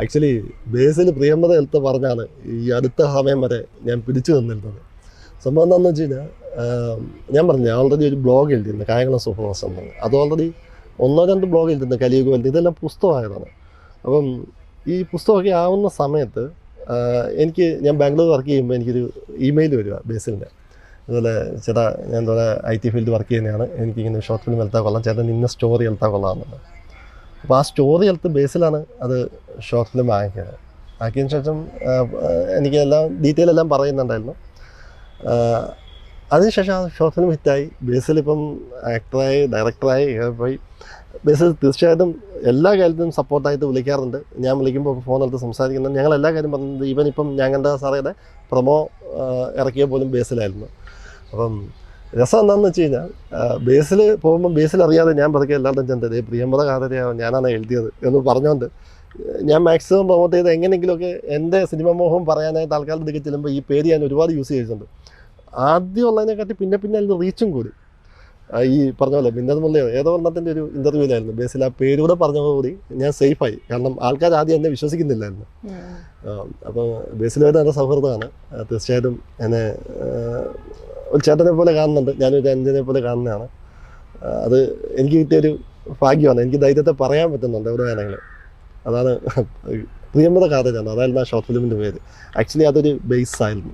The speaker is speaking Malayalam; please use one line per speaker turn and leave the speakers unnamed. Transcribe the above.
ആക്ച്വലി ബേസിൽ പ്രിയമ്പത ഹെൽത്ത് പറഞ്ഞാണ് ഈ അടുത്ത സമയം വരെ ഞാൻ പിടിച്ചു നിന്നിരുന്നത്. സംഭവം എന്താണെന്ന് വെച്ച് കഴിഞ്ഞാൽ ഞാൻ പറഞ്ഞു ഓൾറെഡി ഒരു ബ്ലോഗ് എഴുതിയിരുന്നു കായംകുളം സൂപ്പർമാസ്റ്റർ എന്ന്. അത് ഓൾറെഡി 1-2 ബ്ലോഗ് എഴുതിയിരുന്നു കലിയുഗ വലുത്, ഇതെല്ലാം പുസ്തകമായതാണ്. അപ്പം ഈ പുസ്തകമൊക്കെ ആവുന്ന സമയത്ത് ഞാൻ ബാംഗ്ലൂർ വർക്ക് ചെയ്യുമ്പോൾ എനിക്കൊരു ഇമെയിൽ വരിക ബേസിലിൻ്റെ. അതുപോലെ ചേട്ടാ ഞാൻ എന്താ IT ഫീൽഡ് വർക്ക് ചെയ്യുന്നതാണ്, എനിക്കിങ്ങനെ ഷോർട്ട് ഫിലിം എടുത്താൽ കൊള്ളാം, ചേട്ടൻ ഇന്ന സ്റ്റോറി എടുത്താൽ കൊള്ളാമെന്നുണ്ട്. അപ്പോൾ ആ സ്റ്റോറി എടുത്ത് ബേസിലാണ് അത് ഷോർട്ട് ഫിലിം ആക്കിയത്. ആക്കിയതിന് ശേഷം എനിക്ക് എല്ലാം ഡീറ്റെയിൽ എല്ലാം പറയുന്നുണ്ടായിരുന്നു. അതിനുശേഷം ആ ഷോർട്ട് ഫിലിം ഹിറ്റായി. ബേസിലിപ്പം ആക്ടറായി, ഡയറക്ടറായി പോയി. ബേസിൽ തീർച്ചയായിട്ടും എല്ലാ കാര്യത്തിനും സപ്പോർട്ടായിട്ട് വിളിക്കാറുണ്ട്. ഞാൻ വിളിക്കുമ്പോൾ ഫോണെടുത്ത് സംസാരിക്കുന്നത്, ഞങ്ങൾ എല്ലാ കാര്യം പറഞ്ഞത് ഈവൻ ഇപ്പം ഞങ്ങളുടെ സാറയുടെ പ്രൊമോ ഇറക്കിയ പോലും ബേസിലായിരുന്നു. അപ്പം രസം എന്താണെന്ന് വെച്ച് കഴിഞ്ഞാൽ ബേസിൽ പോകുമ്പോൾ ബേസിൽ അറിയാതെ ഞാൻ പതുക്കെ എല്ലാവരുടെയും ചെന്നത് പ്രിയമ്പത കാതരയാണ് ഞാനാണ് എഴുതിയത് എന്ന് പറഞ്ഞുകൊണ്ട് ഞാൻ മാക്സിമം പ്രൊമോട്ട് ചെയ്ത് എങ്ങനെയെങ്കിലുമൊക്കെ എൻ്റെ സിനിമ മോഹം പറയാനായിട്ട് ആൾക്കാരുടെ അടുത്ത് ചെല്ലുമ്പോൾ ഈ പേര് ഞാൻ ഒരുപാട് യൂസ് ചെയ്തിട്ടുണ്ട്. ആദ്യം ഉള്ളതിനെക്കാട്ടി പിന്നെ അതിൻ്റെ റീച്ചും കൂടി. ഈ പറഞ്ഞ പോലെ ഭിന്നത് മുല്ലയോ ഏതോ ഒന്നത്തിൻ്റെ ഒരു ഇൻ്റർവ്യൂവിലായിരുന്നു ബേസിൽ ആ പേരൂടെ പറഞ്ഞതോടുകൂടി ഞാൻ സേഫായി. കാരണം ആൾക്കാർ ആദ്യം എന്നെ വിശ്വസിക്കുന്നില്ലായിരുന്നു. അപ്പോൾ ബേസിലുമായിട്ട് നല്ല സൗഹൃദമാണ്. തീർച്ചയായിട്ടും എന്നെ ഒരു ചേട്ടനെ പോലെ കാണുന്നുണ്ട്, ഞാനൊരു അഞ്ജനെ പോലെ കാണുന്നതാണ്. അത് എനിക്ക് കിട്ടിയൊരു ഭാഗ്യമാണ്. എനിക്ക് ധൈര്യത്തെ പറയാൻ പറ്റുന്നുണ്ട് എവിടെ വേണമെങ്കിലും. അതാണ് പ്രിയമ്പത കാതരയാണ്, അതായിരുന്നു ആ ഷോർട്ട് ഫിലിമിൻ്റെ പേര്. ആക്ച്വലി അതൊരു ബേസ് ആയിരുന്നു.